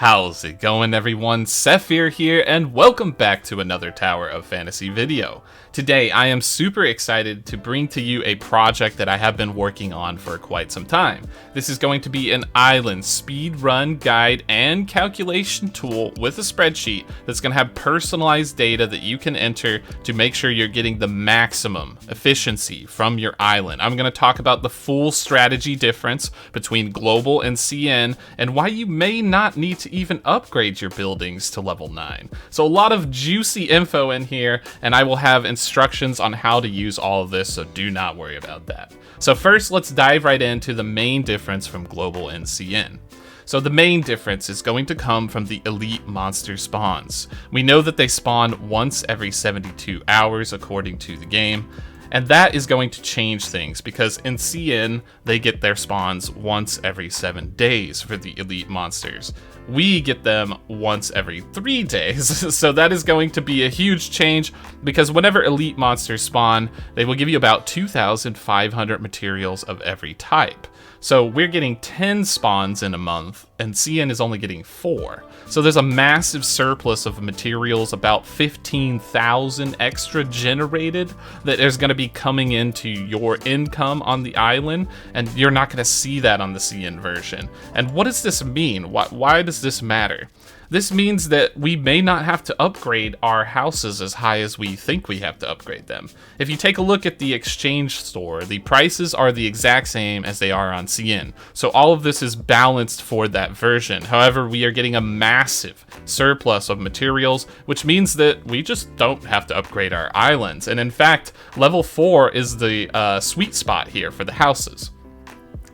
How's it going, everyone? Sethphir here, and welcome back to another Tower of Fantasy video. Today, I am super excited to bring to you a project that I have been working on for quite some time. This is going to be an island speedrun guide and calculation tool with a spreadsheet that's going to have personalized data that you can enter to make sure you're getting the maximum efficiency from your island. I'm going to talk about the full strategy difference between global and CN and why you may not need to even upgrade your buildings to level 9. So a lot of juicy info in here, and I will have instructions on how to use all of this, so do not worry about that. So first, let's dive right into the main difference from global and CN. So the main difference is going to come from the elite monster spawns. We know that they spawn once every 72 hours according to the game, and that is going to change things because in CN, they get their spawns once every 7 days for the elite monsters. We get them once every 3 days, so that is going to be a huge change because whenever elite monsters spawn, they will give you about 2,500 materials of every type. So we're getting 10 spawns in a month, and CN is only getting 4. So there's a massive surplus of materials, about 15,000 extra generated, that is going to be coming into your income on the island, and you're not going to see that on the CN version. And what does this mean? Why does this matter? This means that we may not have to upgrade our houses as high as we think we have to upgrade them. If you take a look at the exchange store, the prices are the exact same as they are on CN. So all of this is balanced for that version. However, we are getting a massive surplus of materials, which means that we just don't have to upgrade our islands. And in fact, level 4 is the sweet spot here for the houses.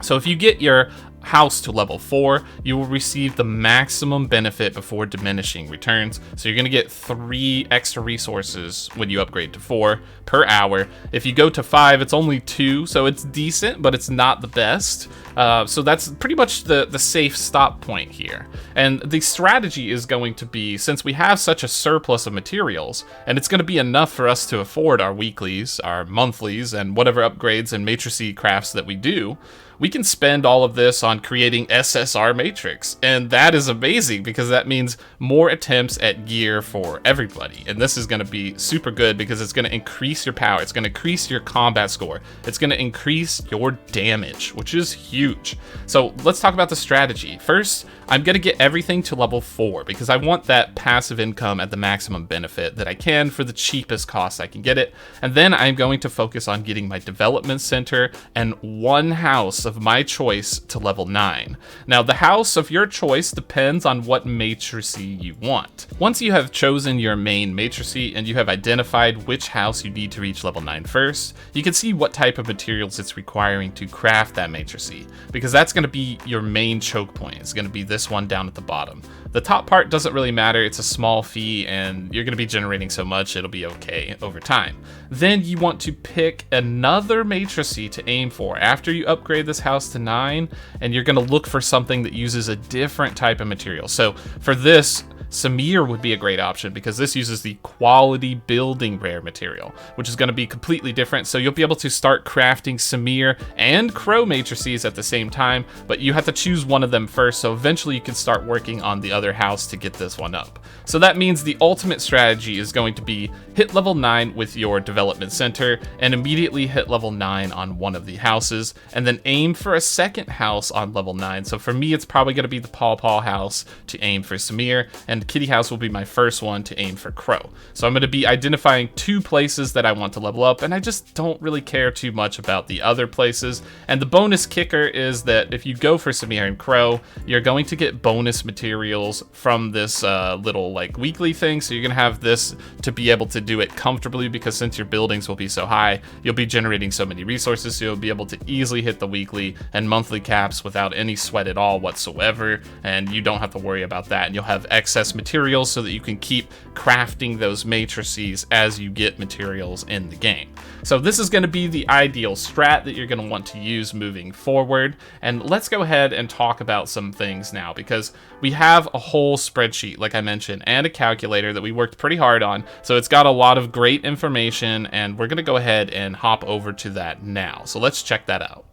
So if you get your house to level 4, you will receive the maximum benefit before diminishing returns. So you're going to get 3 extra resources when you upgrade to 4 per hour. If you go to 5, it's only 2, so it's decent, but it's not the best. So that's pretty much the safe stop point here. And the strategy is going to be, since we have such a surplus of materials, and it's going to be enough for us to afford our weeklies, our monthlies, and whatever upgrades and matrices crafts that we do, we can spend all of this on creating SSR matrix. And that is amazing because that means more attempts at gear for everybody. And this is going to be super good because it's going to increase your power. It's going to increase your combat score. It's going to increase your damage, which is huge. So let's talk about the strategy. First, I'm going to get everything to level 4 because I want that passive income at the maximum benefit that I can for the cheapest cost I can get it. And then I'm going to focus on getting my development center and one house of my choice to level 9. Now, the house of your choice depends on what matrice you want. Once you have chosen your main matrice and you have identified which house you need to reach level 9 first, you can see what type of materials it's requiring to craft that matrice, because that's going to be your main choke point. It's going to be this one down at the bottom. The top part doesn't really matter. It's a small fee and you're going to be generating so much it'll be okay over time. Then you want to pick another matrice to aim for after you upgrade this house to 9, and you're going to look for something that uses a different type of material. So for this, Sethphir would be a great option because this uses the quality building rare material, which is going to be completely different. So you'll be able to start crafting Sethphir and Crow matrices at the same time, but you have to choose one of them first. So eventually you can start working on the other house to get this one up. So that means the ultimate strategy is going to be hit level 9 with your development center and immediately hit level 9 on one of the houses and then aim for a second house on level 9. So for me, it's probably going to be the Paw Paw house to aim for Sethphir, and Kitty House will be my first one to aim for Crow. So I'm going to be identifying 2 places that I want to level up, and I just don't really care too much about the other places. And the bonus kicker is that if you go for Sethphir and Crow, you're going to get bonus materials from this little like weekly thing. So you're going to have this to be able to do it comfortably because since your buildings will be so high, you'll be generating so many resources, so you'll be able to easily hit the weekly and monthly caps without any sweat at all whatsoever, and you don't have to worry about that. And you'll have excess materials so that you can keep crafting those matrices as you get materials in the game. So this is going to be the ideal strat that you're going to want to use moving forward. And let's go ahead and talk about some things now, because we have a whole spreadsheet, like I mentioned, and a calculator that we worked pretty hard on. So it's got a lot of great information, and we're going to go ahead and hop over to that now. So let's check that out.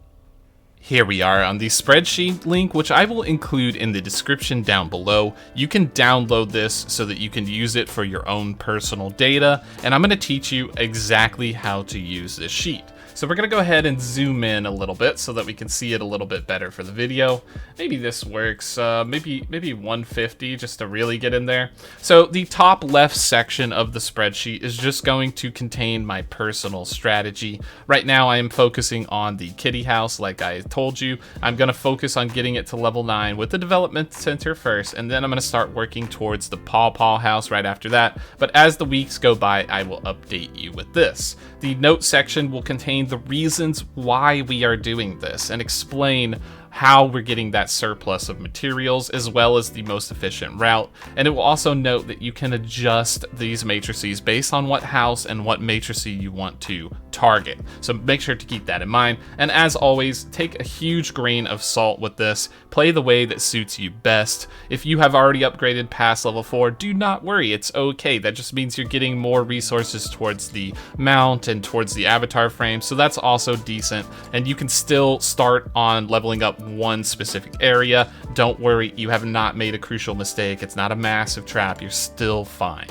Here we are on the spreadsheet link, which I will include in the description down below. You can download this so that you can use it for your own personal data, and I'm going to teach you exactly how to use this sheet. So we're going to go ahead and zoom in a little bit so that we can see it a little bit better for the video. Maybe this works, maybe 150 just to really get in there. So the top left section of the spreadsheet is just going to contain my personal strategy. Right now I am focusing on the kitty house like I told you. I'm going to focus on getting it to level 9 with the development center first, and then I'm going to start working towards the paw paw house right after that. But as the weeks go by, I will update you with this. The note section will contain the reasons why we are doing this and explain how we're getting that surplus of materials, as well as the most efficient route. And it will also note that you can adjust these matrices based on what house and what matrice you want to target. So make sure to keep that in mind. And as always, take a huge grain of salt with this. Play the way that suits you best. If you have already upgraded past level 4, do not worry, it's okay. That just means you're getting more resources towards the mount and towards the avatar frame, so that's also decent. And you can still start on leveling up one specific area. Don't worry, you have not made a crucial mistake. It's not a massive trap. You're still fine.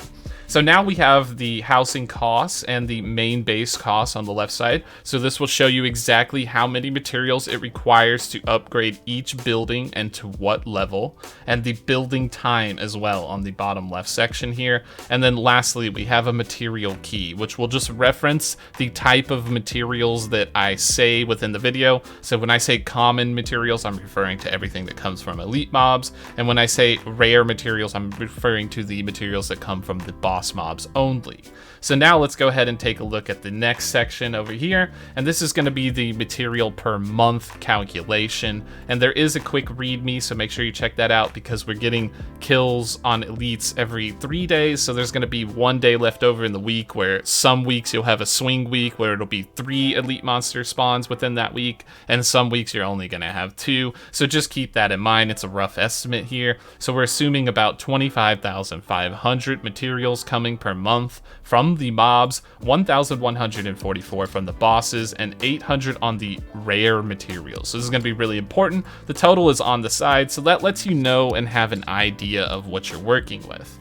So now we have the housing costs and the main base costs on the left side. So this will show you exactly how many materials it requires to upgrade each building and to what level, and the building time as well on the bottom left section here. And then lastly, we have a material key, which will just reference the type of materials that I say within the video. So when I say common materials, I'm referring to everything that comes from elite mobs. And when I say rare materials, I'm referring to the materials that come from the boss mobs only. So now let's go ahead and take a look at the next section over here, and this is going to be the material per month calculation. And there is a quick readme, so make sure you check that out, because we're getting kills on elites every 3 days. So there's going to be 1 day left over in the week, where some weeks you'll have a swing week where it'll be 3 elite monster spawns within that week, and some weeks you're only going to have 2. So just keep that in mind. It's a rough estimate here. So we're assuming about 25,500 materials coming per month from the mobs, 1,144 from the bosses, and 800 on the rare materials. So this is going to be really important. The total is on the side, so that lets you know and have an idea of what you're working with.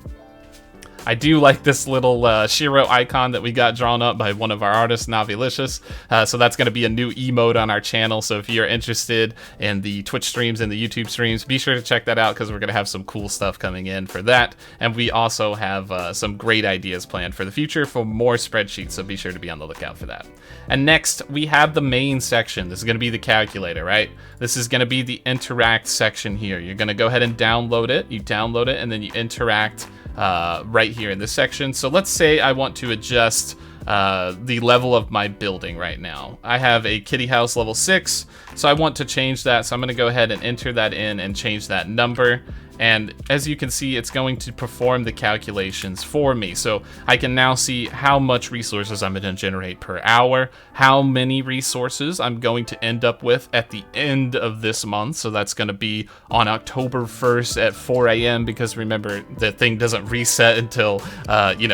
I do like this little Shiro icon that we got drawn up by one of our artists, Navilicious. So that's going to be a new emote on our channel. So if you're interested in the Twitch streams and the YouTube streams, be sure to check that out, because we're going to have some cool stuff coming in for that. And we also have some great ideas planned for the future for more spreadsheets. So be sure to be on the lookout for that. And next, we have the main section. This is going to be the calculator, right? This is going to be the interact section here. You're going to go ahead and download it. You download it, and then you interact right here in this section. So let's say I want to adjust the level of my building right now. I have a kitty house level 6, so I want to change that. So I'm going to go ahead and enter that in and change that number. And as you can see, it's going to perform the calculations for me. So I can now see how much resources I'm going to generate per hour, how many resources I'm going to end up with at the end of this month. So that's going to be on October 1st at 4 a.m. because remember, the thing doesn't reset until,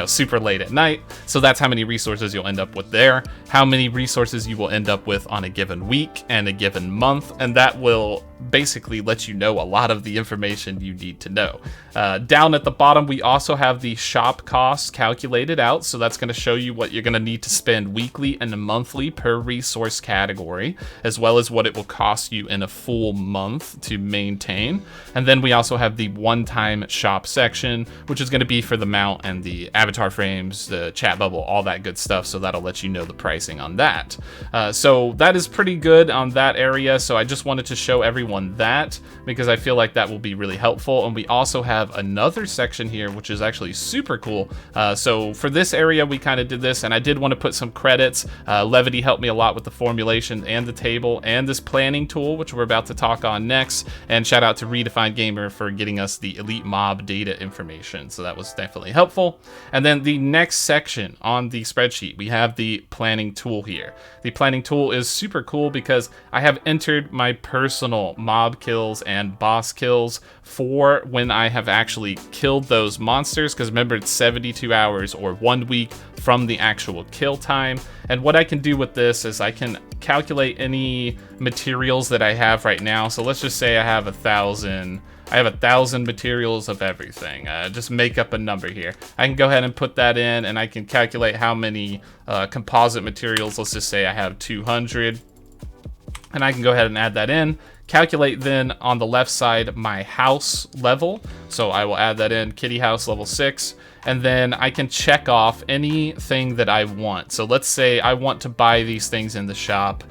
super late at night. So that's how many resources you'll end up with there, how many resources you will end up with on a given week and a given month. And that will basically let you know a lot of the information you need to know. Down at the bottom, we also have the shop costs calculated out. So that's going to show you what you're going to need to spend weekly and monthly per resource category, as well as what it will cost you in a full month to maintain. And then we also have the one-time shop section, which is going to be for the mount and the avatar frames, the chat bubble, all that good stuff. So that'll let you know the pricing on that. So that is pretty good on that area. So I just wanted to show everyone that, because I feel like that will be really helpful. And we also have another section here, which is actually super cool. So for this area, we kind of did this, and I did want to put some credits. Levity helped me a lot with the formulation and the table and this planning tool, which we're about to talk on next. And shout out to Redefined Gamer for getting us the elite mob data information. So that was definitely helpful. And then the next section on the spreadsheet, we have the planning tool here. The planning tool is super cool because I have entered my personal mob kills and boss kills for when I have actually killed those monsters, because remember, it's 72 hours or 1 week from the actual kill time. And what I can do with this is I can calculate any materials that I have right now. So let's just say I have 1,000 materials of everything. Just make up a number here. I can go ahead and put that in, and I can calculate how many composite materials. Let's just say I have 200. And I can go ahead and add that in. Calculate then on the left side my house level. So I will add that in, kitty house level 6. And then I can check off anything that I want. So let's say I want to buy these things in the shop.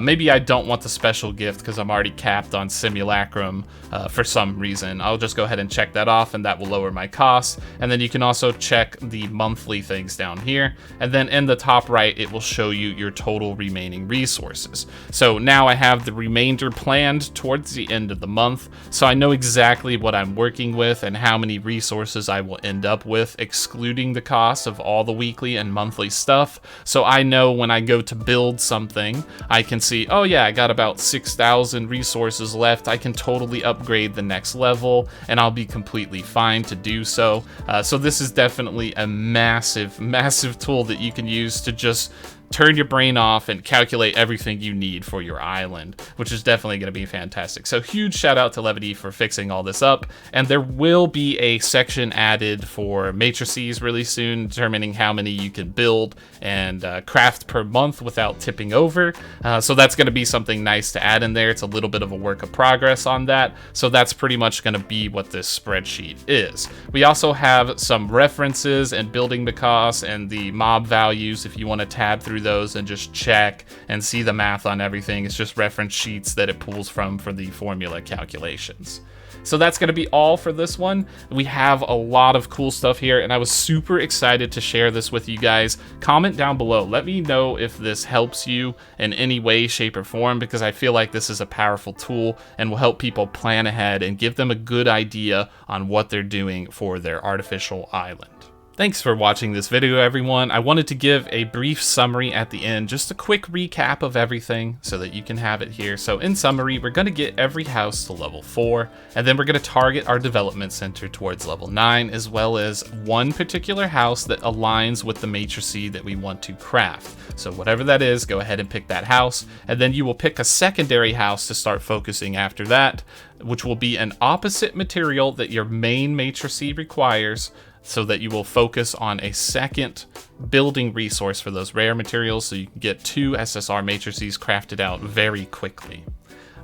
Maybe I don't want the special gift because I'm already capped on Simulacrum for some reason. I'll just go ahead and check that off, and that will lower my costs. And then you can also check the monthly things down here. And then in the top right, it will show you your total remaining resources. So now I have the remainder planned towards the end of the month. So I know exactly what I'm working with and how many resources I will end up with, excluding the cost of all the weekly and monthly stuff. So I know when I go to build something, I can see, oh yeah, I got about 6,000 resources left. I can totally upgrade the next level, and I'll be completely fine to do so. So this is definitely a massive, massive tool that you can use to just turn your brain off and calculate everything you need for your island, which is definitely going to be fantastic. So huge shout out to Levity for fixing all this up. And there will be a section added for matrices really soon, determining how many you can build and craft per month without tipping over. So that's going to be something nice to add in there. It's a little bit of a work of progress on that. So that's pretty much going to be what this spreadsheet is. We also have some references and building the costs and the mob values if you want to tab through those and just check and see the math on everything. It's just reference sheets that it pulls from for the formula calculations. So that's going to be all for this one. We have a lot of cool stuff here, and I was super excited to share this with you guys. Comment down below. Let me know if this helps you in any way, shape, or form, because I feel like this is a powerful tool and will help people plan ahead and give them a good idea on what they're doing for their artificial island. Thanks for watching this video, everyone. I wanted to give a brief summary at the end, just a quick recap of everything so that you can have it here. So in summary, we're going to get every house to level 4, and then we're going to target our development center towards level 9, as well as one particular house that aligns with the matrice that we want to craft. So whatever that is, go ahead and pick that house, and then you will pick a secondary house to start focusing after that, which will be an opposite material that your main matrice requires, so that you will focus on a second building resource for those rare materials, so you can get 2 SSR matrices crafted out very quickly.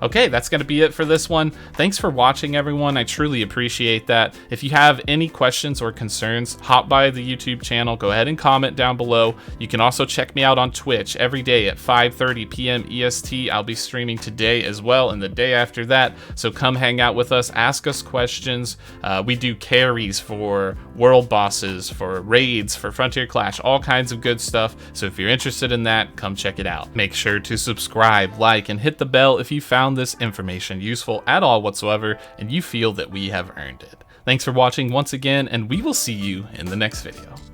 Okay, that's going to be it for this one. Thanks for watching, everyone. I truly appreciate that. If you have any questions or concerns, hop by the YouTube channel. Go ahead and comment down below. You can also check me out on Twitch every day at 5:30 p.m. EST. I'll be streaming today as well, and the day after that. So come hang out with us. Ask us questions. We do carries for world bosses, for raids, for Frontier Clash, all kinds of good stuff. So if you're interested in that, come check it out. Make sure to subscribe, like, and hit the bell if you found this information useful at all whatsoever and you feel that we have earned it. Thanks for watching once again, and we will see you in the next video.